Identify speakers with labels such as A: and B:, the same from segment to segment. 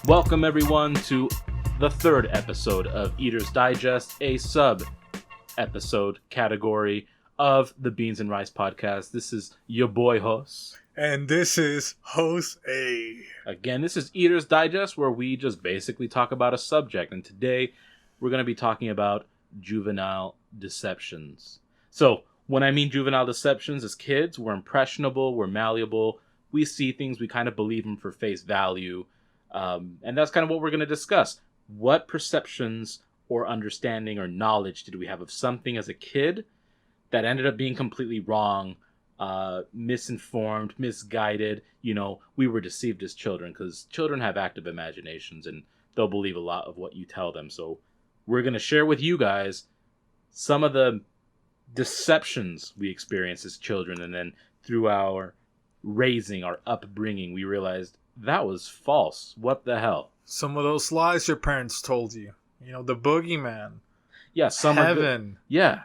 A: Welcome everyone to the third episode of Eater's Digest, a sub-episode category of the Beanzz and Rice podcast. This is your boy Hos.
B: And this is Hos A.
A: Again, this is Eater's Digest, where we just basically talk about a subject. And today, we're going to be talking about juvenile deceptions. So, when I mean juvenile deceptions, as kids, we're impressionable, we're malleable, we see things, we kind of believe them for face value. And that's kind of what we're going to discuss. What perceptions or understanding or knowledge did we have of something as a kid that ended up being completely wrong, misinformed, misguided? You know, we were deceived as children because children have active imaginations and they'll believe a lot of what you tell them. So we're going to share with you guys some of the deceptions we experienced as children. And then through our raising, our upbringing, we realized that was false. What the hell?
B: Some of those lies your parents told you. You know, the boogeyman.
A: Yeah, some
B: heaven.
A: Yeah.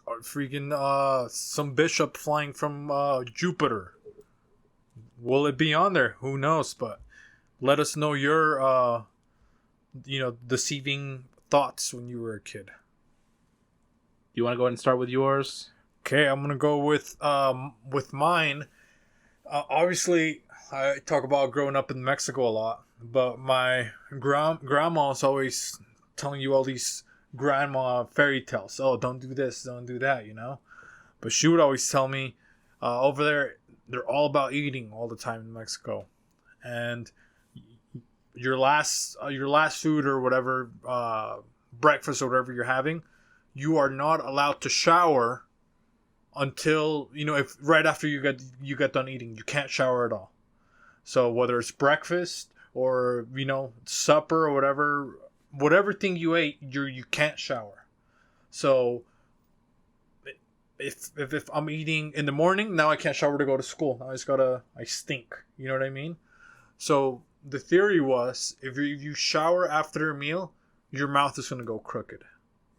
B: Or freaking some bishop flying from Jupiter. Will it be on there? Who knows? But let us know your deceiving thoughts when you were a kid.
A: You want to go ahead and start with yours?
B: Okay, I'm gonna go with mine. Obviously, I talk about growing up in Mexico a lot, but my grandma's always telling you all these grandma fairy tales. Oh, don't do this, don't do that, you know? But she would always tell me, over there, they're all about eating all the time in Mexico. And your last food or whatever, breakfast or whatever you're having, you are not allowed to shower until, if right after you get done eating. You can't shower at all. So whether it's breakfast or, supper or whatever thing you ate, you can't shower. So if I'm eating in the morning, now I can't shower to go to school. Now I stink. You know what I mean? So the theory was, if you shower after a meal, your mouth is going to go crooked.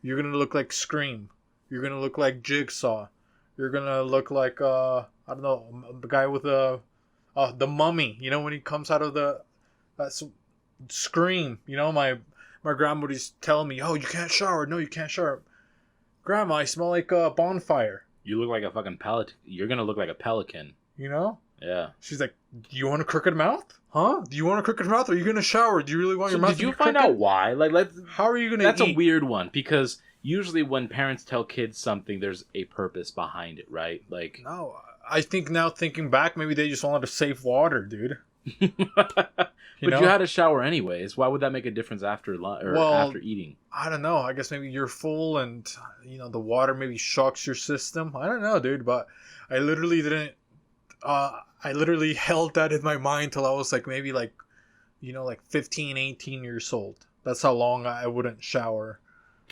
B: You're going to look like Scream. You're going to look like Jigsaw. You're going to look like, the guy with the Mummy, when he comes out of that Scream. My grandma would just tell me, oh, you can't shower. No, you can't shower. Grandma, I smell like a bonfire.
A: You look like a fucking pelican. You're going to look like a pelican.
B: Yeah. She's like, do you want a crooked mouth? Huh? Do you want a crooked mouth? Or are you going to shower? Do you really want your mouth to be crooked?
A: Did you find out why?
B: How are you going to eat?
A: That's a weird one, because usually when parents tell kids something, there's a purpose behind it, right?
B: No, I think now thinking back, maybe they just wanted to save water, dude.
A: But you had to shower anyways. Why would that make a difference after after eating?
B: I don't know. I guess maybe you're full and, the water maybe shocks your system. I don't know, dude. But I literally didn't... I literally held that in my mind till I was maybe 15, 18 years old. That's how long I wouldn't shower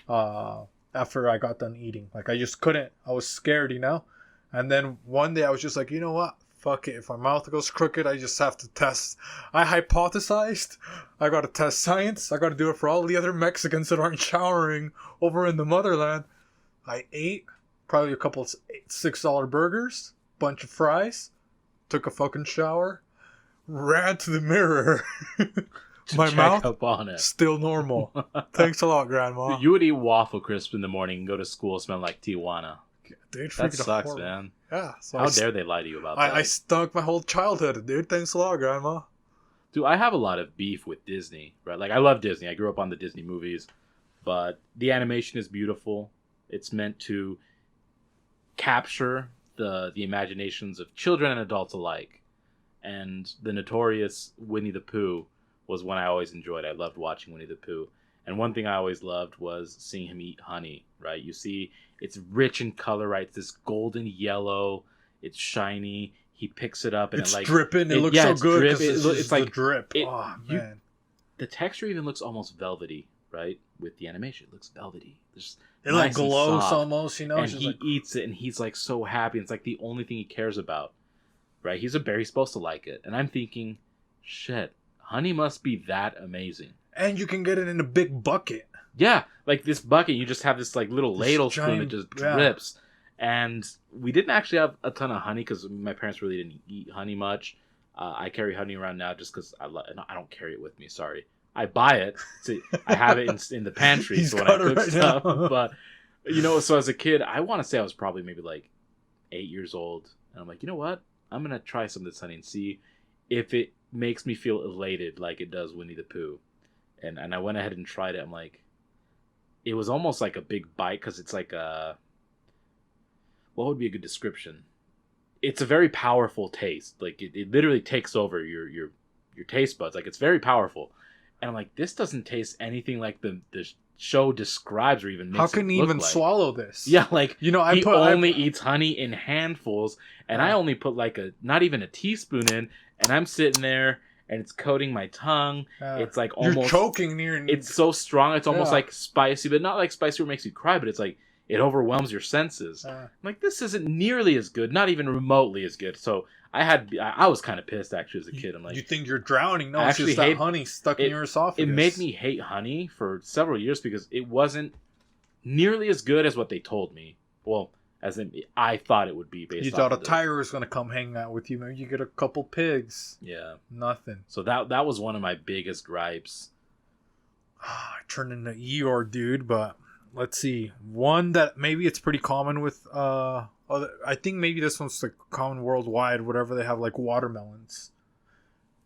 B: after I got done eating. I just couldn't. I was scared, And then one day I was just like, you know what? Fuck it. If my mouth goes crooked, I just have to test. I hypothesized. I got to test science. I got to do it for all the other Mexicans that aren't showering over in the motherland. I ate probably a couple $6 burgers, bunch of fries, took a fucking shower, ran to the mirror. My mouth
A: up on it.
B: Still normal. Thanks a lot, Grandma.
A: You would eat waffle crisp in the morning and go to school smelling like Tijuana.
B: Dude,
A: that sucks, horrible. Man.
B: Yeah. So
A: How dare they lie to you about that?
B: I stunk my whole childhood, dude. Thanks a lot, Grandma.
A: Dude, I have a lot of beef with Disney, right? I love Disney. I grew up on the Disney movies, but the animation is beautiful. It's meant to capture the imaginations of children and adults alike. And the notorious Winnie the Pooh was one I always enjoyed. I loved watching Winnie the Pooh. And one thing I always loved was seeing him eat honey, right? You see, it's rich in color, right? It's this golden yellow. It's shiny. He picks it up and
B: it's dripping. It looks so good because it's like drip. Man.
A: The texture even looks almost velvety, right? With the animation, it looks velvety.
B: It nice glows almost,
A: And he eats it and he's so happy. It's the only thing he cares about, right? He's supposed to like it. And I'm thinking, shit, honey must be that amazing.
B: And you can get it in a big bucket.
A: Yeah, this bucket, you just have this little ladle spoon that just drips. And we didn't actually have a ton of honey because my parents really didn't eat honey much. I carry honey around now just because I don't carry it with me. Sorry, I buy it. I have it in the pantry
B: He's
A: so when I
B: got it
A: cook
B: right
A: stuff.
B: now.
A: But so as a kid, I want to say I was probably maybe like 8 years old, and I'm like, you know what? I'm gonna try some of this honey and see if it makes me feel elated like it does Winnie the Pooh. And I went ahead and tried it. I'm like, it was almost like a big bite because it's like a, what would be a good description? It's a very powerful taste. Like it literally takes over your taste buds. Like it's very powerful. And I'm like, this doesn't taste anything like the show describes or even makes
B: How can
A: it
B: he
A: look
B: even
A: like.
B: swallow this?
A: Yeah, like
B: he
A: he only eats honey in handfuls, and I only put like not even a teaspoon in, and I'm sitting there and it's coating my tongue. It's like almost
B: you're choking near.
A: It's so strong. It's almost like spicy, but not like spicy where it makes you cry. But it's like it overwhelms your senses. I'm like, this isn't nearly as good, not even remotely as good. So I was kind of pissed actually as a kid. I'm like,
B: you think you're drowning? No,
A: I
B: it's just that honey stuck in your esophagus.
A: It made me hate honey for several years because it wasn't nearly as good as what they told me. Well, as in, I thought it would be based.
B: You thought a tiger was going to come hang out with you. Maybe you get a couple pigs.
A: Yeah,
B: nothing.
A: So that was one of my biggest gripes.
B: I turned into Eeyore, dude. But let's see, one that maybe it's pretty common with. I think maybe this one's like common worldwide. Whatever they have, like watermelons.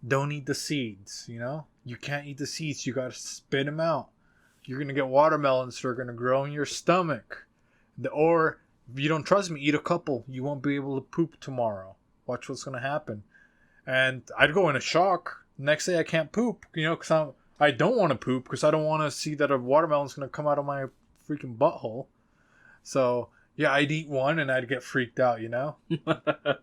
B: Don't eat the seeds. You can't eat the seeds. You got to spit them out. You're gonna get watermelons that are gonna grow in your stomach. Or if you don't trust me, eat a couple. You won't be able to poop tomorrow. Watch what's going to happen. And I'd go in a shock. Next day I can't poop, because I don't want to poop because I don't want to see that a watermelon's going to come out of my freaking butthole. So, yeah, I'd eat one and I'd get freaked out,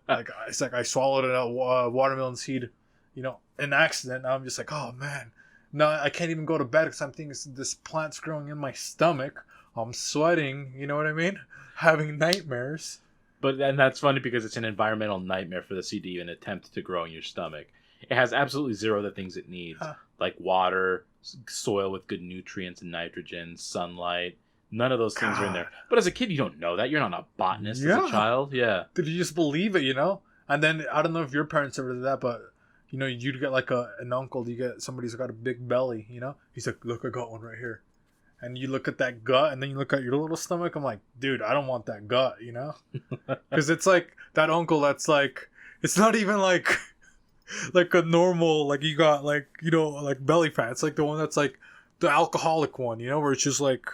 B: Like, it's like I swallowed a watermelon seed, in accident. And I'm just like, oh, man. No, I can't even go to bed because I'm thinking this plant's growing in my stomach. I'm sweating, you know what I mean? Having nightmares.
A: But then that's funny because it's an environmental nightmare for the seed to even attempt to grow in your stomach. It has absolutely zero of the things it needs, like water, soil with good nutrients and nitrogen, sunlight. None of those things are in there. But as a kid, you don't know that. You're not a botanist as a child. Yeah.
B: Did you just believe it, And then, I don't know if your parents ever did that, but, you'd get like an uncle, you get somebody who's got a big belly, He's like, look, I got one right here. And you look at that gut, and then you look at your little stomach. I'm like, dude, I don't want that gut, Because it's like that uncle that's like, it's not even like a normal, like you got like, like belly fat. It's like the one that's like the alcoholic one, where it's just like,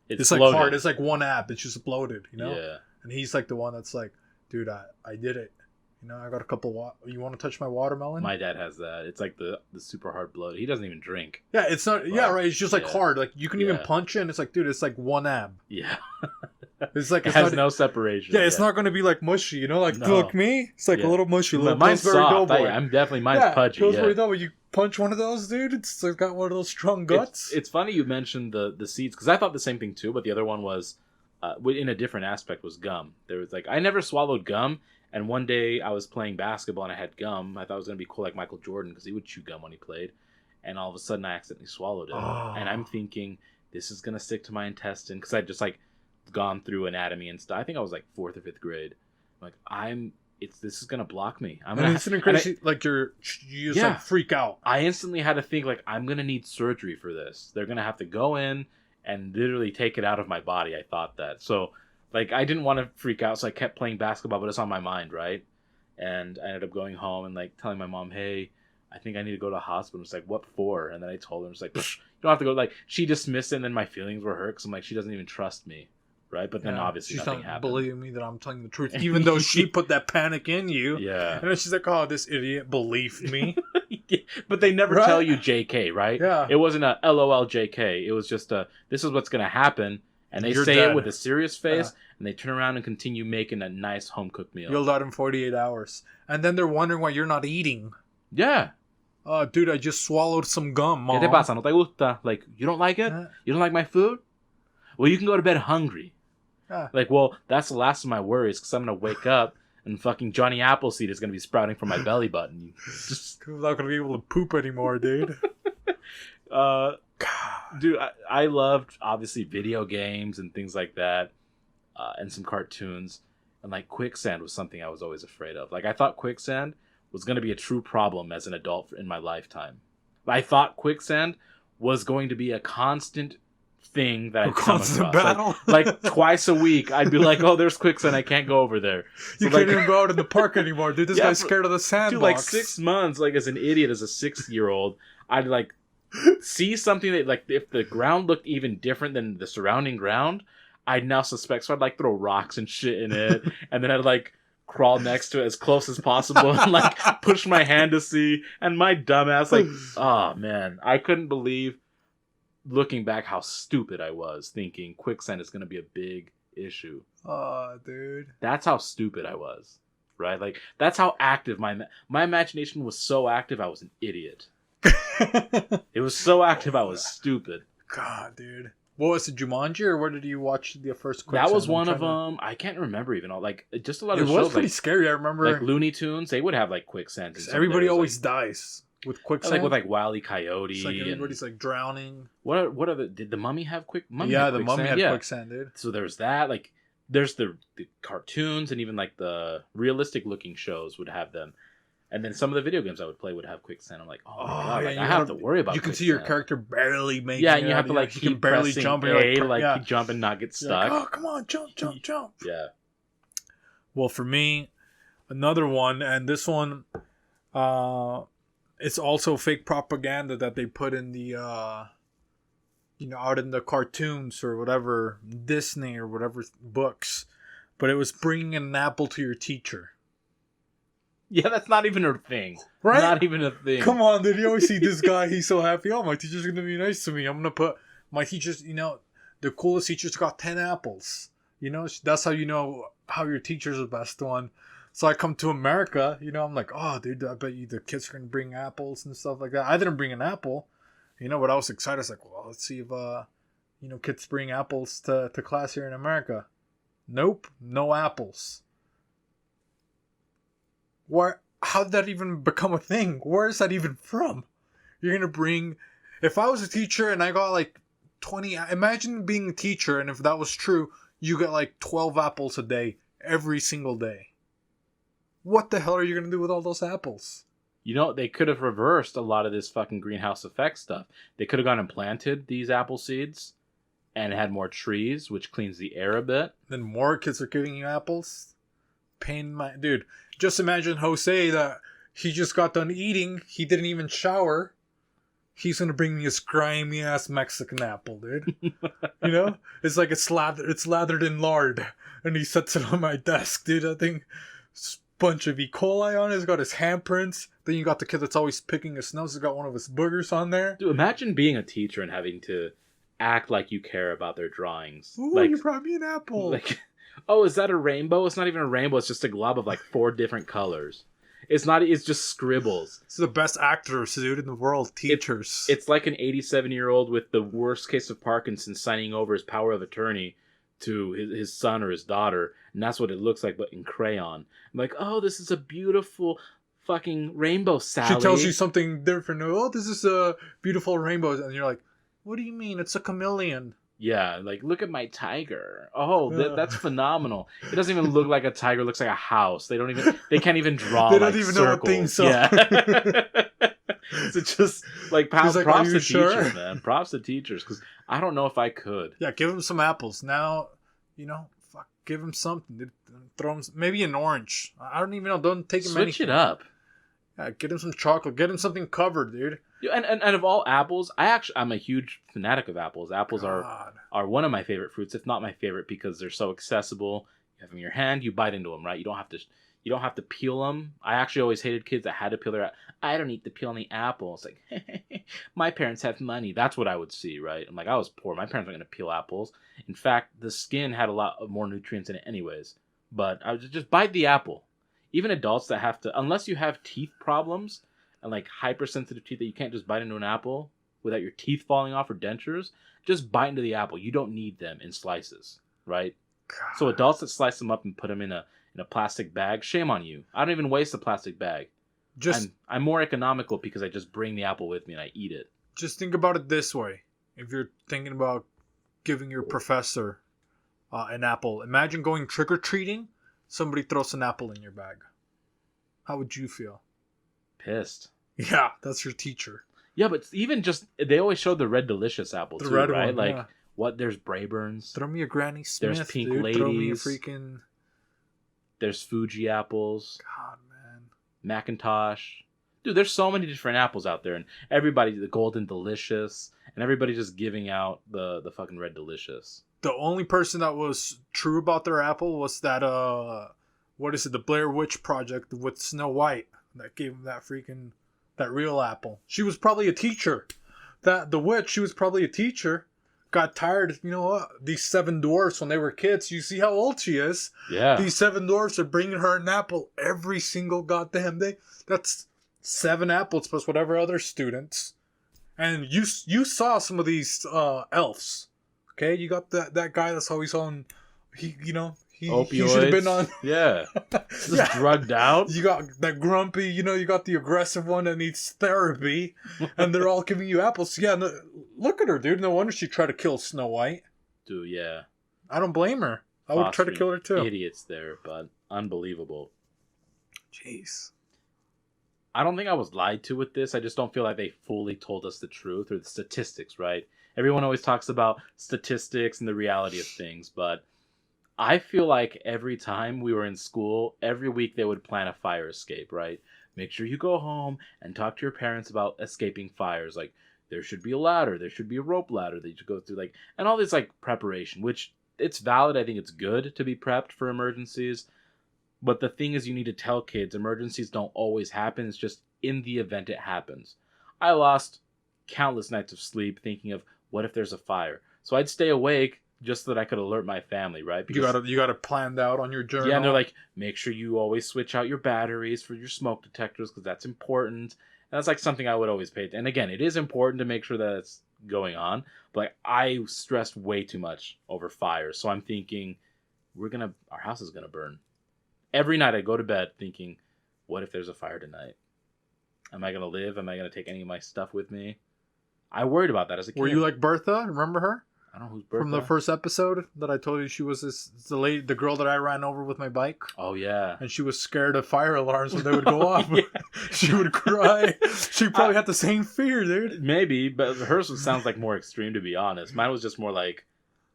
B: it's like hard. It's like one ab. It's just bloated,
A: Yeah.
B: And he's like the one that's like, dude, I did it. I got a couple you want to touch my watermelon?
A: My dad has that. It's like the super hard blood. He doesn't even drink.
B: Yeah, it's not. Yeah, right. It's just like hard. Like you can even punch it, and it's like, dude, it's like one ab.
A: Yeah.
B: It's like
A: it has no separation.
B: Yeah, it's not going to be like mushy. Like look me. It's like a little mushy.
A: Mine's soft. I'm definitely mine's pudgy.
B: Pillsbury Doughboy. You punch one of those, dude. It's like got one of those strong guts.
A: It's funny you mentioned the seeds because I thought the same thing too, but the other one was, in a different aspect, was gum. There was like I never swallowed gum. And one day I was playing basketball and I had gum. I thought it was going to be cool like Michael Jordan because he would chew gum when he played. And all of a sudden I accidentally swallowed it. And I'm thinking, this is going to stick to my intestine because I'd just like gone through anatomy and stuff. I think I was like 4th or 5th grade. I'm like, this is going to block me.
B: It's an crazy, like you just like freak out.
A: I instantly had to think like, I'm going to need surgery for this. They're going to have to go in and literally take it out of my body. I thought that. So like, I didn't want to freak out, so I kept playing basketball, but it's on my mind, right? And I ended up going home and, like, telling my mom, hey, I think I need to go to the hospital. It's like, what for? And then I told her, it's like, you don't have to go. Like, she dismissed it, and then my feelings were hurt, because I'm like, she doesn't even trust me, right? But then obviously nothing happened. She's not
B: believing me that I'm telling the truth, even though she put that panic in you.
A: Yeah.
B: And then she's like, oh, this idiot believed me.
A: But they never tell you JK, right?
B: Yeah.
A: It wasn't a LOL JK. It was just this is what's going to happen. And they say it with a serious face, and they turn around and continue making a nice home-cooked meal.
B: You'll die in 48 hours. And then they're wondering why you're not eating.
A: Yeah.
B: Dude, I just swallowed some gum, Mom.
A: ¿Qué te pasa? ¿No te gusta? Like, you don't like it? You don't like my food? Well, you can go to bed hungry. Like, well, that's the last of my worries, because I'm going to wake up, and fucking Johnny Appleseed is going to be sprouting from my belly button.
B: I'm not going to be able to poop anymore, dude.
A: Dude, I loved obviously video games and things like that, and some cartoons, and like quicksand was something I was always afraid of. Like I thought quicksand was going to be a true problem as an adult in my lifetime. I thought quicksand was going to be a constant thing that I'd come
B: constant
A: across.
B: battle?
A: Like twice a week, I'd be like, "Oh, there's quicksand. I can't go over there." So
B: You can't even go out in the park anymore, dude. This guy's scared of the sandbox.
A: Dude, like 6 months, like as an idiot, as a 6-year-old, I'd like see something that, like, if the ground looked even different than the surrounding ground, I'd now suspect. So I'd like throw rocks and shit in it, and then I'd like crawl next to it as close as possible and like push my hand to see. And my dumbass, like, oh man, I couldn't believe, looking back, how stupid I was thinking quicksand is going to be a big issue.
B: Oh, dude.
A: That's how stupid I was, right? Like, that's how active my imagination was. So active, I was an idiot. It was so active, I was stupid.
B: God, dude. What was it, Jumanji, or where did you watch the first quicksand?
A: That was one of them. I can't remember even all. Like, just a lot of
B: shows. It was pretty scary. I remember.
A: Like Looney Tunes, they would have like quicksand.
B: Everybody always dies with quicksand.
A: Like with like Wile E. Coyote.
B: It's like everybody's like drowning.
A: What are the? Did the Mummy have Mummy
B: yeah,
A: had
B: the
A: quicksand?
B: Mummy had quicksand, dude.
A: So there's that. Like, there's the cartoons, and even like the realistic looking shows would have them. And then some of the video games I would play would have quicksand. I'm like, oh my god,
B: yeah,
A: like, I have to worry about.
B: You can
A: quicksand.
B: see your character barely making.
A: Yeah, and you have to like
B: he can barely jump.
A: And like jump and not get stuck.
B: Like, oh, come on, jump.
A: Yeah.
B: Well, for me, another one, and this one, it's also fake propaganda that they put in the, out in the cartoons or whatever, Disney or whatever books, but it was bringing an apple to your teacher.
A: Yeah, that's not even a thing.
B: Right?
A: Not even a thing.
B: Come on, dude. You always see this guy. He's so happy. Oh, my teacher's going to be nice to me. I'm going to put my teachers, the coolest teacher's got 10 apples. That's how you know how your teacher's the best one. So I come to America, I'm like, oh, dude, I bet you the kids are going to bring apples and stuff like that. I didn't bring an apple, but I was excited. I was like, well, let's see if, kids bring apples to class here in America. Nope, no apples. How did that even become a thing? Where is that even from? You're going to bring... If I was a teacher and I got like 20... Imagine being a teacher, and if that was true, you get like 12 apples a day, every single day. What the hell are you going to do with all those apples?
A: They could have reversed a lot of this fucking greenhouse effect stuff. They could have gone and planted these apple seeds and had more trees, which cleans the air a bit.
B: Then more kids are giving you apples? Dude... Just imagine Jose that he just got done eating. He didn't even shower. He's going to bring me this grimy ass Mexican apple, dude. It's like it's lathered in lard. And he sets it on my desk, dude. That thing, bunch of E. coli on it. It's got his handprints. Then you got the kid that's always picking his nose. It's got one of his boogers on there.
A: Dude, imagine being a teacher and having to act like you care about their drawings.
B: Ooh,
A: like,
B: you brought me an apple.
A: Like... Oh, is that a rainbow? It's not even a rainbow. It's just a glob of like 4 different colors. It's just scribbles.
B: It's the best actors, dude, in the world. Teachers.
A: It's like an 87-year-old with the worst case of Parkinson's signing over his power of attorney to his son or his daughter. And that's what it looks like, but in crayon. I'm like, oh, this is a beautiful fucking rainbow, Sally.
B: She tells you something different. Oh, this is a beautiful rainbow. And you're like, what do you mean? It's a chameleon.
A: Yeah, like, look at my tiger. Oh, that's phenomenal. It doesn't even look like a tiger. It looks like a house. They can't even draw
B: they
A: like
B: don't even
A: circles.
B: know what things are.
A: Yeah. It's just, like, props to
B: sure?
A: teachers, man. Props to teachers, because I don't know if I could.
B: Yeah, give them some apples. Now, give them something. Throw them, maybe an orange. I don't even know. Don't take them
A: Switch it up.
B: Yeah, get him some chocolate. Get him something covered, dude.
A: And of all apples, I'm a huge fanatic of apples. Apples are one of my favorite fruits, if not my favorite, because they're so accessible. You have them in your hand, you bite into them, right? You don't have to peel them. I actually always hated kids that had to peel their apple. I don't need to peel any apples. Like, my parents have money. That's what I would see, right? I'm like, I was poor. My parents weren't going to peel apples. In fact, the skin had a lot of more nutrients in it anyways. But I would just bite the apple. Even adults that have to, unless you have teeth problems and like hypersensitive teeth that you can't just bite into an apple without your teeth falling off or dentures, just bite into the apple. You don't need them in slices, right? God. So adults that slice them up and put them in a plastic bag, shame on you. I don't even waste a plastic bag. I'm more economical because I just bring the apple with me and I eat it.
B: Just think about it this way. If you're thinking about giving your professor an apple, imagine going trick-or-treating. Somebody throws an apple in your bag. How would you feel?
A: pissed.
B: Yeah, that's your teacher.
A: Yeah, but even just they always showed the red delicious apple
B: The
A: too,
B: red
A: right?
B: one,
A: like
B: yeah.
A: what? There's Braeburns.
B: Throw me a Granny Smith.
A: There's Pink
B: dude.
A: Ladies.
B: Throw me a freaking.
A: There's Fuji apples.
B: God, man.
A: Macintosh. Dude, there's so many different apples out there, and everybody, the Golden Delicious, and everybody just giving out the fucking red delicious.
B: The only person that was true about their apple was that what is it, the Blair Witch Project with Snow White that gave him that real apple. She was probably a teacher. The witch, she was probably a teacher. Got tired, you know what? These 7 dwarfs when they were kids. You see how old she is.
A: Yeah.
B: These 7 dwarfs are bringing her an apple every single goddamn day. That's 7 apples plus whatever other students. And you saw some of these elves. Okay, you got that guy that's always on. He should have been on.
A: Yeah. Just drugged out.
B: You got that grumpy. You got the aggressive one that needs therapy, and they're all giving you apples. Yeah, no, look at her, dude. No wonder she tried to kill Snow White.
A: Dude, yeah.
B: I don't blame her. I would try to kill her too.
A: Idiots there, but unbelievable.
B: Jeez.
A: I don't think I was lied to with this. I just don't feel like they fully told us the truth or the statistics, right? Everyone always talks about statistics and the reality of things, but I feel like every time we were in school, every week they would plan a fire escape, right? Make sure you go home and talk to your parents about escaping fires. Like, there should be a ladder, there should be a rope ladder that you should go through, like, and all this, like, preparation, which it's valid. I think it's good to be prepped for emergencies. But the thing is, you need to tell kids emergencies don't always happen. It's just in the event it happens. I lost countless nights of sleep thinking of what if there's a fire. So I'd stay awake just so that I could alert my family, right?
B: Because you got it planned out on your journal.
A: Yeah, and they're like, make sure you always switch out your batteries for your smoke detectors because that's important. And that's like something I would always pay attention. And again, it is important to make sure that it's going on. But like, I stressed way too much over fire. So I'm thinking, our house is gonna burn. Every night I go to bed thinking, what if there's a fire tonight? Am I going to live? Am I going to take any of my stuff with me? I worried about that as a kid.
B: Were you like Bertha? Remember her?
A: I don't know who's Bertha.
B: From the first episode that I told you she was the girl that I ran over with my bike.
A: Oh, yeah.
B: And she was scared of fire alarms when they would go off.
A: Yeah.
B: She would cry. She probably had the same fear, dude.
A: Maybe, but hers sounds like more extreme, to be honest. Mine was just more like,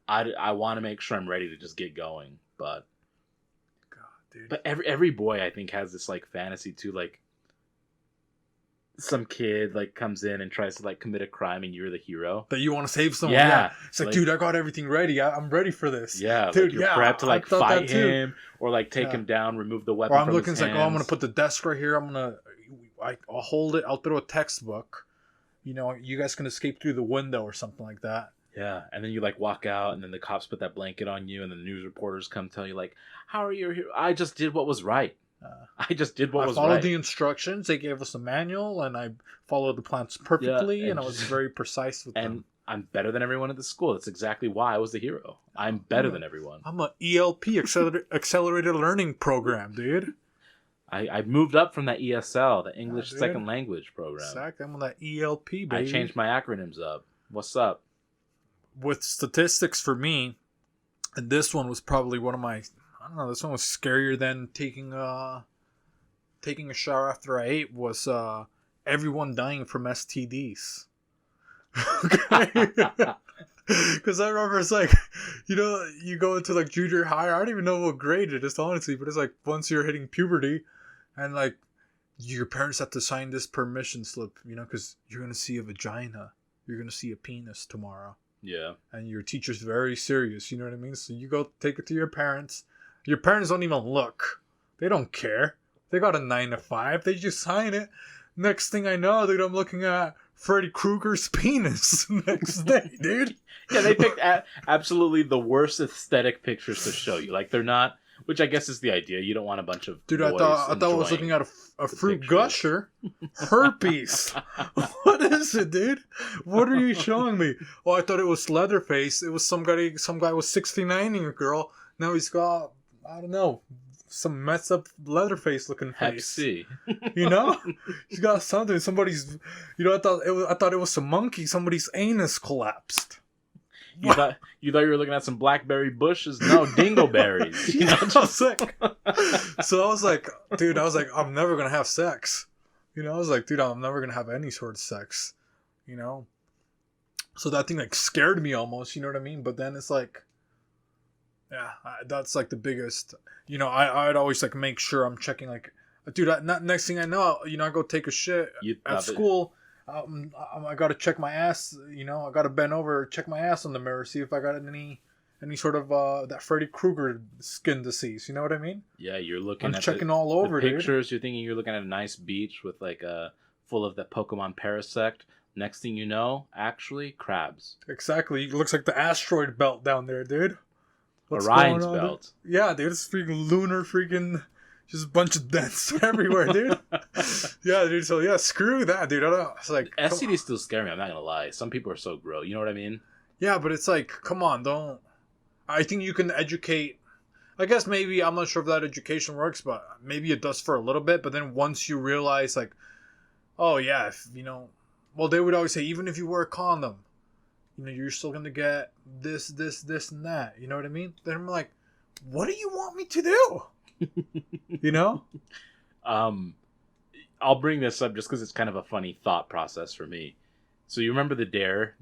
A: I want to make sure I'm ready to just get going, but...
B: Dude.
A: But every boy, I think, has this like fantasy too. Like some kid like comes in and tries to like commit a crime, and you're the hero.
B: That you want to save someone.
A: Yeah.
B: It's like, dude, I got everything ready. I'm ready for this.
A: Yeah,
B: dude.
A: Like you're prepped to like fight him or like take
B: Yeah.
A: him down, remove the weapon.
B: Or I'm
A: from
B: looking
A: his
B: like,
A: hands.
B: oh, I'm gonna put the desk right here. I'll hold it. I'll throw a textbook. You guys can escape through the window or something like that.
A: Yeah, and then you like walk out, and then the cops put that blanket on you, and then the news reporters come tell you like, "How are you here?" I just did what was right. I just did what was right.
B: I followed the instructions. They gave us a manual, and I followed the plans perfectly, and I was very precise with them.
A: And I'm better than everyone at the school. That's exactly why I was the hero. I'm better than everyone.
B: I'm a ELP, accelerated learning program, dude.
A: I moved up from that ESL, the English Second Language program.
B: Exactly. I'm on that ELP, baby.
A: I changed my acronyms up. What's up?
B: With statistics for me, and this one was probably one of my, I don't know, this one was scarier than taking a shower after I ate, was everyone dying from STDs. Because I remember it's like, you go into like junior high, I don't even know what grade it is, honestly, but it's like once you're hitting puberty, and like your parents have to sign this permission slip, because you're going to see a vagina, you're going to see a penis tomorrow.
A: Yeah.
B: And your teacher's very serious, you know what I mean? So you go take it to your parents. Your parents don't even look. They don't care. They got a 9 to 5. They just sign it. Next thing I know, dude, I'm looking at Freddy Krueger's penis next day, dude.
A: Yeah, they picked absolutely the worst aesthetic pictures to show you. Like, they're not, which I guess is the idea. You don't want a bunch of
B: dude, I thought I was looking at a fruit gusher. Herpes. What is it, dude? What are you showing me? Oh, I thought it was Leatherface. It was some guy was 69ing a girl. Now he's got, I don't know, some messed up Leatherface looking face.
A: Hep C.
B: He's got something. Somebody's, I thought it was some monkey. Somebody's anus collapsed.
A: You thought you were looking at some blackberry bushes? No, dingleberries.
B: I was sick. So I was like, dude, I'm never gonna have sex. You know, I was like, dude, I'm never gonna have any sort of sex. You know, so that thing like scared me almost. You know what I mean? But then it's like, yeah, that's like the biggest. You know, I'd always like make sure I'm checking like, dude. Next thing I know, you know, I go take a shit at school. I gotta check my ass. You know, I gotta bend over, check my ass on the mirror, see if I got any sort of that Freddy Krueger skin disease. You know what I mean?
A: Yeah, you're looking.
B: I'm
A: at
B: checking all over,
A: the pictures.
B: dude.
A: You're thinking you're looking at a nice beach with like full of the Pokemon Parasect. Next thing you know, actually crabs.
B: Exactly. It looks like the asteroid belt down there, dude. What's
A: Orion's
B: going on,
A: belt.
B: Dude? Yeah, dude. It's freaking lunar, freaking. Just a bunch of dents everywhere, dude. Yeah, dude. So yeah, screw that, dude. I don't. It's like
A: STDs still scare me. I'm not gonna lie. Some people are so gross. You know what I mean?
B: Yeah, but it's like, come on, don't. I think you can educate. I guess maybe I'm not sure if that education works, but maybe it does for a little bit. But then once you realize, like, oh yeah, if you know, well, they would always say even if you wear a condom, you know, you're still gonna get this, and that. You know what I mean? Then I'm like, what do you want me to do? You know?
A: I'll bring this up just because it's kind of a funny thought process for me. So you remember the DARE,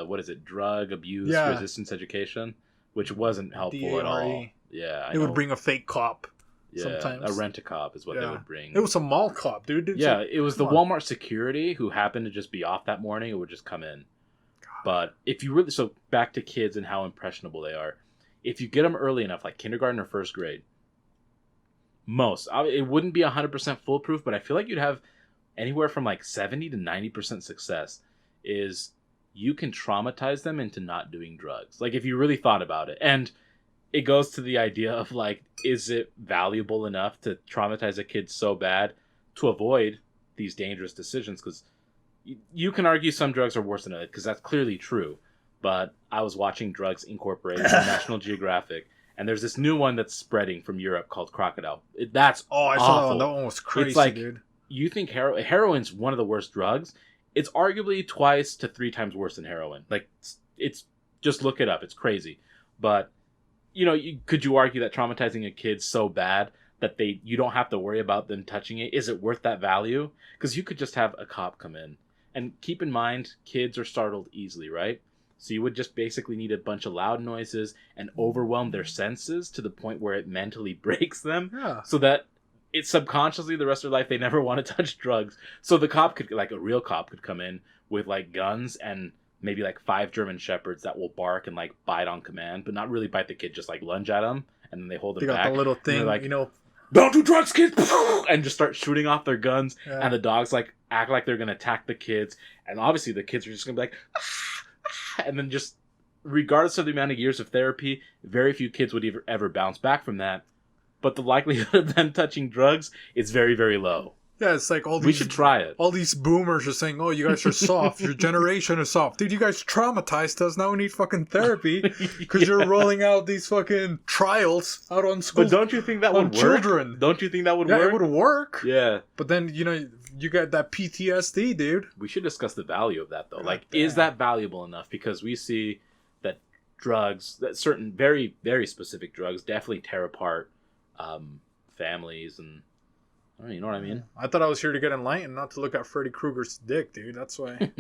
A: what is it, drug abuse resistance education, which wasn't helpful at all. Yeah,
B: it would bring a fake cop.
A: Yeah,
B: sometimes
A: a rent-a-cop is what they would bring.
B: It was a mall cop, dude.
A: Yeah, it was the Walmart security who happened to just be off that morning. It would just come in. God. But if you really, so back to kids and how impressionable they are. If you get them early enough, like kindergarten or first grade, it wouldn't be 100% foolproof, but I feel like you'd have anywhere from like 70 to 90% success. Is you can traumatize them into not doing drugs. Like if you really thought about it. And it goes to the idea of like, is it valuable enough to traumatize a kid so bad to avoid these dangerous decisions? Because you can argue some drugs are worse than others, because that's clearly true. But I was watching Drugs Incorporated on National Geographic, and there's this new one that's spreading from Europe called Crocodile. That's
B: I saw that one. That one was crazy,
A: it's like,
B: dude.
A: You think heroin's one of the worst drugs? It's arguably 2 to 3 times worse than heroin. Like, it's just look it up. It's crazy. But, you know, could you argue that traumatizing a kid so bad that you don't have to worry about them touching it? Is it worth that value? Because you could just have a cop come in. And keep in mind, kids are startled easily, right? So you would just basically need a bunch of loud noises and overwhelm their senses to the point where it mentally breaks them.
B: Yeah.
A: So that it's subconsciously the rest of their life they never want to touch drugs. So the cop could, like a real cop, could come in with like guns and maybe like 5 German shepherds that will bark and like bite on command, but not really bite the kid, just like lunge at them, and then they hold them back.
B: They got the little thing,
A: like,
B: you know,
A: don't do drugs, kids, and just start shooting off their guns. Yeah. And the dogs like act like they're gonna attack the kids, and obviously the kids are just gonna be like, and then just regardless of the amount of years of therapy, very few kids would ever bounce back from that. But the likelihood of them touching drugs is very, very low.
B: Yeah, it's like all these...
A: We should try it.
B: All these boomers are saying, oh, you guys are soft. Your generation is soft. Dude, you guys traumatized us. Now we need fucking therapy because you're rolling out these fucking trials out on school.
A: But don't you think that would work?
B: Children.
A: Don't you think that would
B: work?
A: Yeah,
B: it would work.
A: Yeah.
B: But then, you know, you get that PTSD, dude.
A: We should discuss the value of that, though. Like, is that valuable enough? Because we see that drugs, that certain very, very specific drugs definitely tear apart families, and you know what I mean?
B: I thought I was here to get enlightened, not to look at Freddy Krueger's dick, dude. That's why.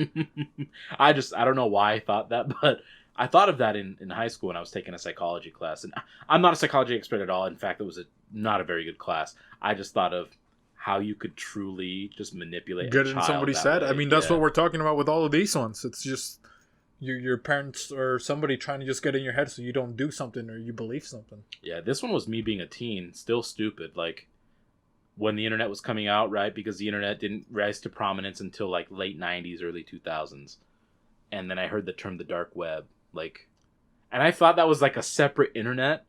A: I don't know why I thought that, but I thought of that in high school when I was taking a psychology class. And I'm not a psychology expert at all. In fact, it was not a very good class. I just thought of how you could truly just manipulate
B: get in somebody's head. I mean, that's what we're talking about with all of these ones. It's just your parents or somebody trying to just get in your head so you don't do something or you believe something.
A: Yeah, this one was me being a teen, still stupid. Like, when the internet was coming out, right? Because the internet didn't rise to prominence until like late 90s, early 2000s. And then I heard the term the dark web. Like, and I thought that was like a separate internet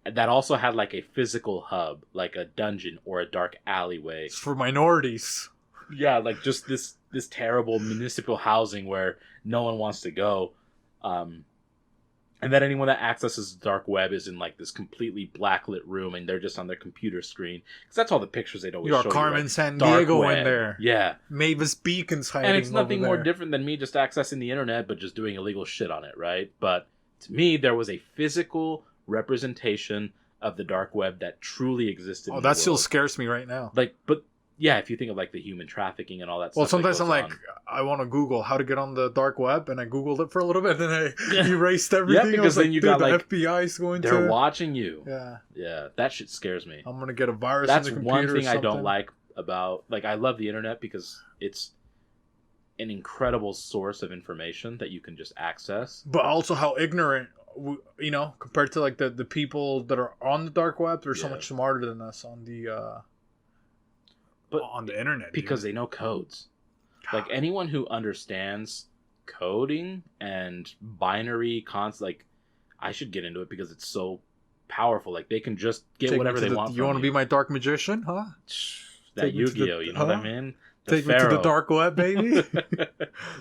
A: that also had like a physical hub, like a dungeon or a dark alleyway.
B: It's for minorities.
A: Yeah, like just this terrible municipal housing where no one wants to go. And that anyone that accesses the dark web is in like this completely blacklit room and they're just on their computer screen. Because that's all the pictures they'd always show you.
B: Carmen
A: right?
B: San Diego in there.
A: Yeah.
B: Mavis Beacon's hiding.
A: And it's nothing
B: over
A: more
B: there.
A: different than me just accessing the internet but just doing illegal shit on it, right? But to me, there was a physical representation of the dark web that truly existed.
B: Oh, that still scares me right now.
A: Like, but yeah, if you think of like the human trafficking and all that
B: Well,
A: stuff.
B: sometimes
A: that
B: I'm
A: goes
B: like,
A: on.
B: I want to Google how to get on the dark web, and I Googled it for a little bit, and then I
A: Yeah.
B: erased everything.
A: Yeah,
B: I was
A: because then
B: like,
A: you
B: dude,
A: got
B: the
A: like
B: FBI's going
A: they're
B: to.
A: watching you.
B: Yeah.
A: Yeah, that shit scares me.
B: I'm gonna get a virus.
A: That's
B: in the computer
A: one thing
B: or
A: I don't
B: something.
A: like about like I love the internet because it's an incredible source of information that you can just access.
B: But also how ignorant, compared to like the people that are on the dark web, they're so
A: Yeah.
B: much smarter than us on
A: But
B: the internet.
A: because they know codes. Like anyone who understands coding and binary like I should get into it because it's so powerful. Like they can just get
B: Take me
A: whatever
B: to
A: they want.
B: You want to be my dark magician, huh?
A: That
B: take me to
A: Yu-Gi-Oh,
B: the-
A: you know what I
B: huh?
A: mean?
B: Take me to the
A: Pharaoh.
B: dark web, baby.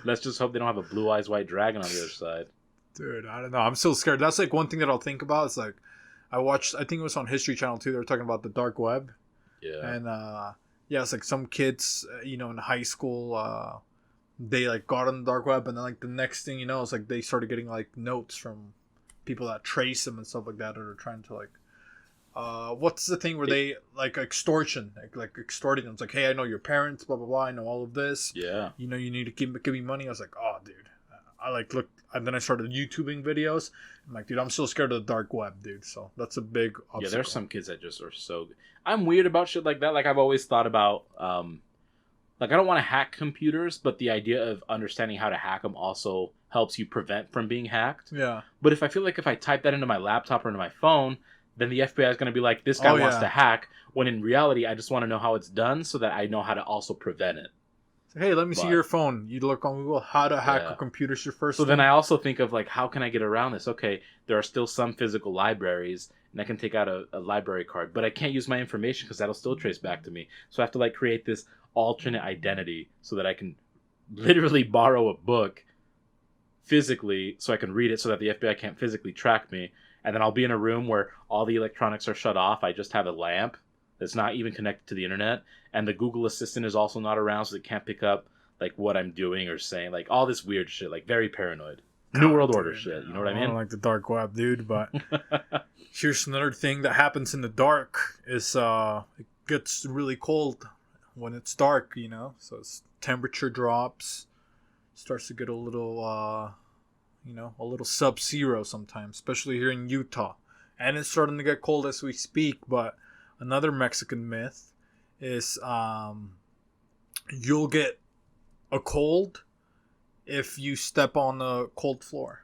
A: Let's just hope they don't have a blue eyes white dragon on the other side.
B: Dude, I don't know. I'm still scared. That's like one thing that I'll think about. It's like I think it was on History Channel too. They were talking about the dark web,
A: Yeah.
B: and yeah, it's like some kids, in high school, they like got on the dark web, and then like the next thing you know, it's like they started getting like notes from people that trace them and stuff like that, or are trying to like. What's the thing where they like extortion, like extorting them? It's like, hey, I know your parents, blah blah blah. I know all of this.
A: Yeah.
B: You need to give me money. I was like, oh, dude. I like looked, and then I started YouTubing videos. I'm like, dude, I'm still scared of the dark web, dude. So that's a big obstacle.
A: Yeah, there's some kids that just are so good. I'm weird about shit like that. Like I've always thought about, like I don't want to hack computers, but the idea of understanding how to hack them also helps you prevent from being hacked.
B: Yeah.
A: But if I feel like if I type that into my laptop or into my phone, then the FBI is going to be like, this guy
B: Oh,
A: wants
B: yeah.
A: to hack. When in reality, I just want to know how it's done so that I know how to also prevent it.
B: So, hey, let me see
A: But-
B: your phone. You look on Google how to hack
A: Yeah.
B: a computer's your first.
A: So then
B: thing.
A: I also think of like, how can I get around this? Okay, there are still some physical libraries, and I can take out a library card, but I can't use my information because that'll still trace back to me. So I have to like create this alternate identity so that I can literally borrow a book physically so I can read it so that the FBI can't physically track me. And then I'll be in a room where all the electronics are shut off. I just have a lamp that's not even connected to the internet. And the Google Assistant is also not around, so it can't pick up like what I'm doing or saying. Like all this weird shit, like very paranoid. New World Order
B: Dude,
A: shit, you know what I
B: I don't
A: mean?
B: like the dark web, dude. But here's another thing that happens in the dark is it gets really cold when it's dark, So temperature drops, starts to get a little a little sub-zero sometimes, especially here in Utah. And it's starting to get cold as we speak. But another Mexican myth is you'll get a cold if you step on a cold floor.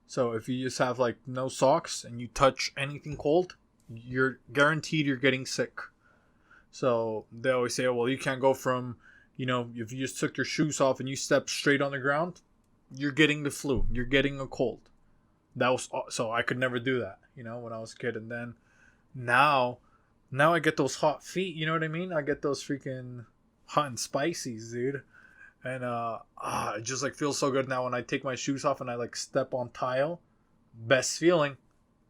B: So if you just have like no socks and you touch anything cold, you're guaranteed you're getting sick. So they always say, oh, well, you can't go from, if you just took your shoes off and you step straight on the ground, you're getting the flu. You're getting a cold. So I could never do that, when I was a kid. And then now I get those hot feet. You know what I mean? I get those freaking hot and spicies, dude. And it just like feels so good now when I take my shoes off and I like step on tile. Best feeling.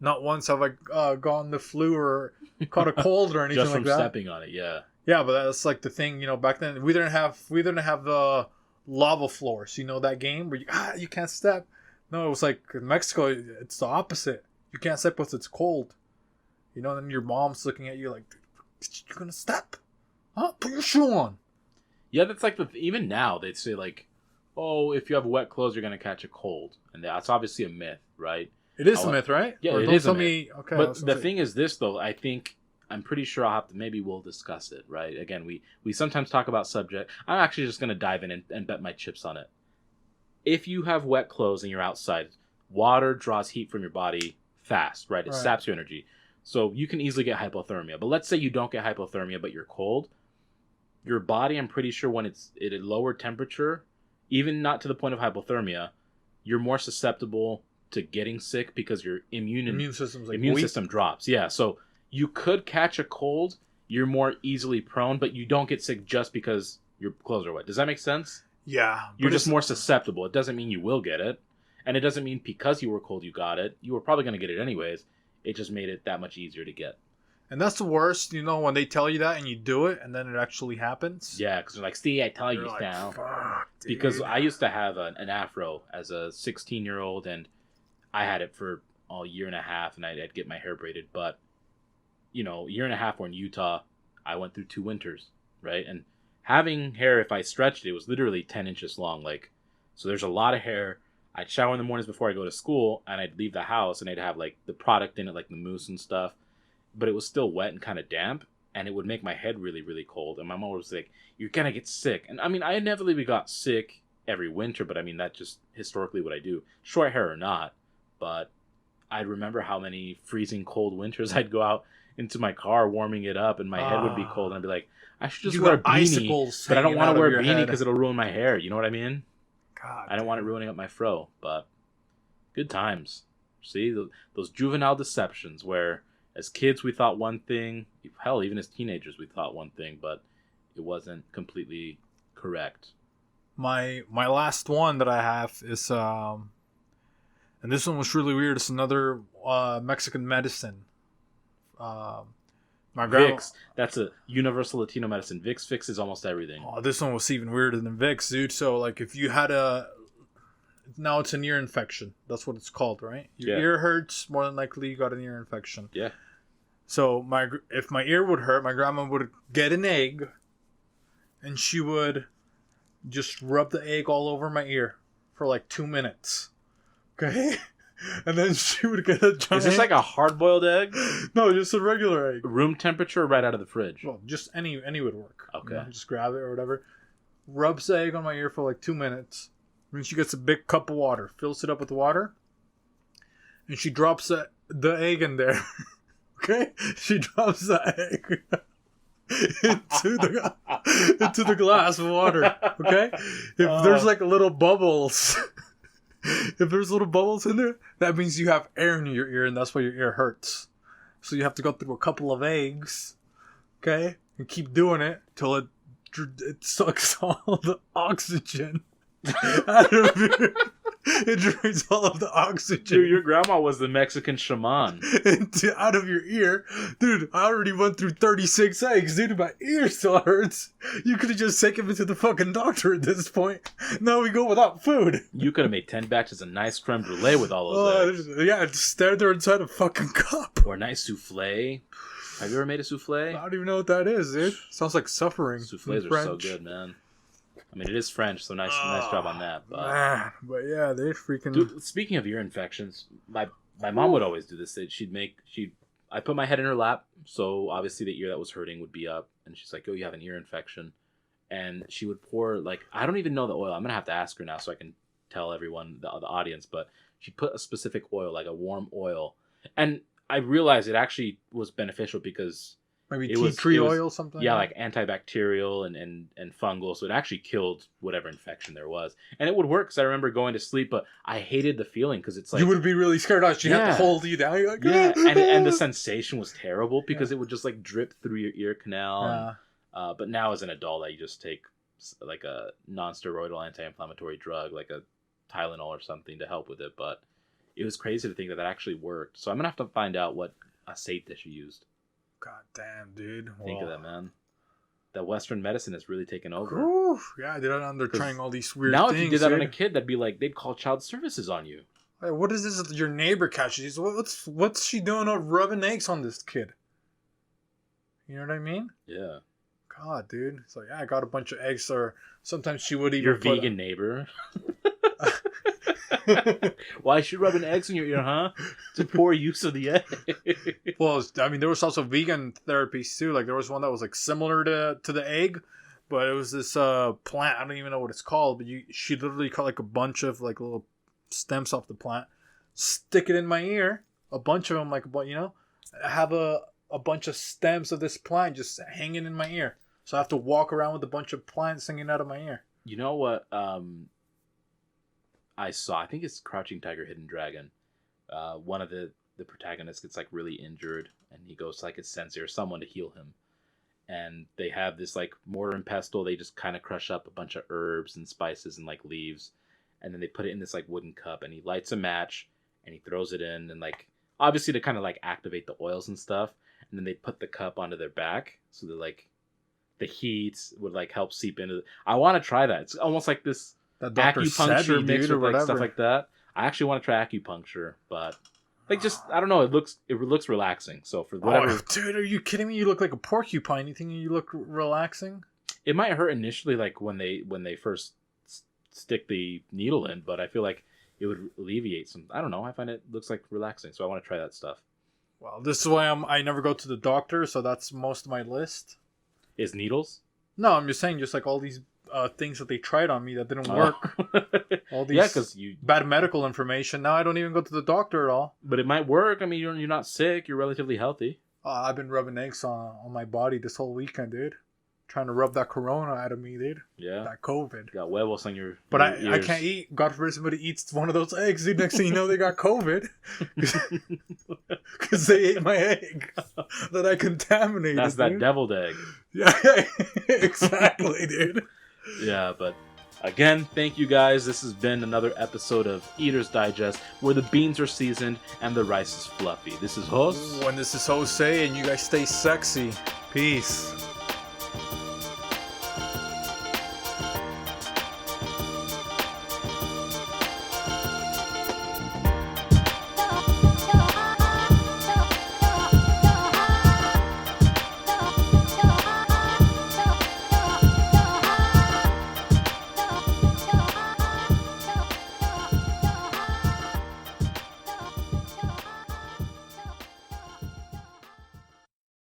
B: Not once have I gotten the flu or caught a cold or anything
A: Just
B: like
A: from
B: that.
A: stepping on it, yeah.
B: Yeah, but that's like the thing, back then we didn't have the lava floors, that game where you can't step. No, it was like in Mexico, it's the opposite. You can't step because it's cold. Then your mom's looking at you like, you're gonna step? Huh? Put your shoe on.
A: Yeah, that's like even now they'd say like, oh, if you have wet clothes, you're gonna catch a cold, and that's obviously a myth, right?
B: It is a myth, right?
A: Yeah,
B: or
A: it
B: don't
A: is a
B: tell
A: myth.
B: me. Okay,
A: But the thing is this though, I'm pretty sure I'll have to, maybe we'll discuss it, right? Again, we sometimes talk about subject. I'm actually just gonna dive in and bet my chips on it. If you have wet clothes and you're outside, water draws heat from your body fast, right? It
B: Right.
A: saps your energy. So you can easily get hypothermia. But let's say you don't get hypothermia, but you're cold. Your body, I'm pretty sure when it's at a lower temperature, even not to the point of hypothermia, you're more susceptible to getting sick because your immune
B: system's like
A: immune
B: weak.
A: system drops. Yeah, so you could catch a cold. You're more easily prone, but you don't get sick just because your clothes are wet. Does that make sense?
B: Yeah,
A: You're
B: but
A: just
B: it's-
A: more susceptible. It doesn't mean you will get it. And it doesn't mean because you were cold you got it. You were probably going to get it anyways. It just made it that much easier to get.
B: And that's the worst, when they tell you that and you do it and then it actually happens.
A: Yeah, because they're like, see, I tell
B: You're
A: you
B: like,
A: now.
B: fuck, dude.
A: Because I used to have an afro as a 16-year-old, and I had it for a year and a half, and I'd get my hair braided. But, year and a half, we're in Utah. I went through 2 winters. right? And having hair, if I stretched it, was literally 10 inches long. Like, so there's a lot of hair. I'd shower in the mornings before I go to school, and I'd leave the house, and I'd have like the product in it, like the mousse and stuff, but it was still wet and kind of damp, and it would make my head really, really cold. And my mom was like, "You're gonna get sick." And I mean, I inevitably got sick every winter, but I mean, that's just historically what I do, short hair or not. But I remember how many freezing cold winters I'd go out into my car warming it up, and my head would be cold, and I'd be like, I should just wear a beanie, but I don't want to wear a beanie because it'll ruin my hair. You know what I mean?
B: God,
A: I don't want it ruining up my fro. But good times. See, those juvenile deceptions where as kids we thought one thing, hell, even as teenagers we thought one thing, but it wasn't completely correct.
B: My last one that I have is and this one was really weird. It's another Mexican medicine. My grandma,
A: Vicks, that's a universal Latino medicine. Vicks fixes almost everything.
B: Oh, this one was even weirder than Vicks, dude. So, like, if you had now it's an ear infection. That's what it's called, right? Your ear hurts, more than likely you got an ear infection.
A: Yeah.
B: So, if my ear would hurt, my grandma would get an egg, and she would just rub the egg all over my ear for like 2 minutes. Okay? And then she would get a giant...
A: Is this like a hard-boiled egg?
B: No, just a regular egg.
A: Room temperature, right out of the fridge?
B: Well, just any would work.
A: Okay.
B: You know, just grab it or whatever. Rubs the egg on my ear for like 2 minutes. Then she gets a big cup of water, fills it up with water, and she drops the egg in there. Okay? She drops the egg into the glass of water. Okay? If there's like little bubbles... If there's little bubbles in there, that means you have air in your ear, and that's why your ear hurts. So you have to go through a couple of eggs, okay, and keep doing it till it sucks all the oxygen out of your... It drains all of the oxygen.
A: Dude, your grandma was the Mexican shaman.
B: Out of your ear. Dude, I already went through 36 eggs. Dude, my ear still hurts. You could have just taken me to the fucking doctor at this point. Now we go without food.
A: You could have made 10 batches of nice creme brulee with all those eggs.
B: Yeah, just stand there inside a fucking cup.
A: Or a nice souffle. Have you ever made a souffle?
B: I don't even know what that is, dude. Sounds like suffering.
A: Souffles are so good, man. I mean, it is French, so nice job on that.
B: But yeah, they freaking...
A: Dude, speaking of ear infections, my mom would always do this. I put my head in her lap, so obviously the ear that was hurting would be up, and she's like, "Oh, you have an ear infection," and she would pour, like, I don't even know the oil. I'm gonna have to ask her now so I can tell everyone, the audience, but she put a specific oil, like a warm oil, and I realized it actually was beneficial because
B: maybe tea tree oil, something.
A: Yeah, like antibacterial and fungal, so it actually killed whatever infection there was, and it would work. Because I remember going to sleep, but I hated the feeling because it's like
B: you would be really scared. She'd have to hold you down. You're like,
A: yeah, and the sensation was terrible because it would just like drip through your ear canal.
B: Yeah.
A: But now as an adult, I just take like a non-steroidal anti-inflammatory drug, like a Tylenol or something to help with it. But it was crazy to think that actually worked. So I'm gonna have to find out what a safe dish you used.
B: God damn, dude.
A: Think of that, man. That Western medicine has really taken over.
B: Oof. Yeah, they're trying all these weird
A: now
B: things.
A: Now, if you did that on a kid, they'd call child services on you.
B: Hey, what is this? Your neighbor catches. What's she doing rubbing eggs on this kid? You know what I mean?
A: Yeah.
B: God, dude. It's like, yeah, I got a bunch of eggs, or sometimes she would even
A: your vegan neighbor. Why is she rubbing eggs in your ear, huh? It's a poor use of the egg.
B: Well, I mean, there was also vegan therapies too. Like there was one that was like similar to the egg, but it was this plant. I don't even know what it's called, but she literally cut like a bunch of like little stems off the plant, stick it in my ear, a bunch of them, like I have a bunch of stems of this plant just hanging in my ear. So I have to walk around with a bunch of plants hanging out of my ear.
A: You know what? I saw, I think it's Crouching Tiger, Hidden Dragon. One of the protagonists gets like really injured, and he goes to like his sensei or someone to heal him. And they have this like mortar and pestle. They just kind of crush up a bunch of herbs and spices and like leaves, and then they put it in this like wooden cup. And he lights a match and he throws it in, and like obviously to kind of like activate the oils and stuff. And then they put the cup onto their back, so that like the heat would like help seep into. I want to try that. It's almost like this. That acupuncture mixed with like stuff like that. I actually want to try acupuncture, but Like, just, I don't know, it looks relaxing. So for whatever...
B: Oh, dude, are you kidding me? You look like a porcupine. You think you look relaxing?
A: It might hurt initially, like, when they first stick the needle in, but I feel like it would alleviate some... I don't know, I find it looks like relaxing, so I want to try that stuff.
B: Well, this is why I never go to the doctor, so that's most of my list.
A: Is needles?
B: No, I'm just saying, just like all these things that they tried on me that didn't work. All these
A: because
B: bad medical information. Now I don't even go to the doctor at all.
A: But it might work. I mean, you're not sick. You're relatively healthy.
B: I've been rubbing eggs on my body this whole weekend, dude. Trying to rub that corona out of me, dude.
A: Yeah.
B: That COVID.
A: Got huevos on your
B: But
A: your
B: I can't eat. God forbid somebody eats one of those eggs, dude. Next thing you know, they got COVID. Because they ate my egg that I contaminated.
A: That's that
B: dude.
A: deviled egg.
B: Yeah, exactly, dude.
A: Yeah, but again, thank you guys. This has been another episode of Eater's Digest, where the beans are seasoned and the rice is fluffy. This is Jos.
B: And this is Jose, and you guys stay sexy. Peace.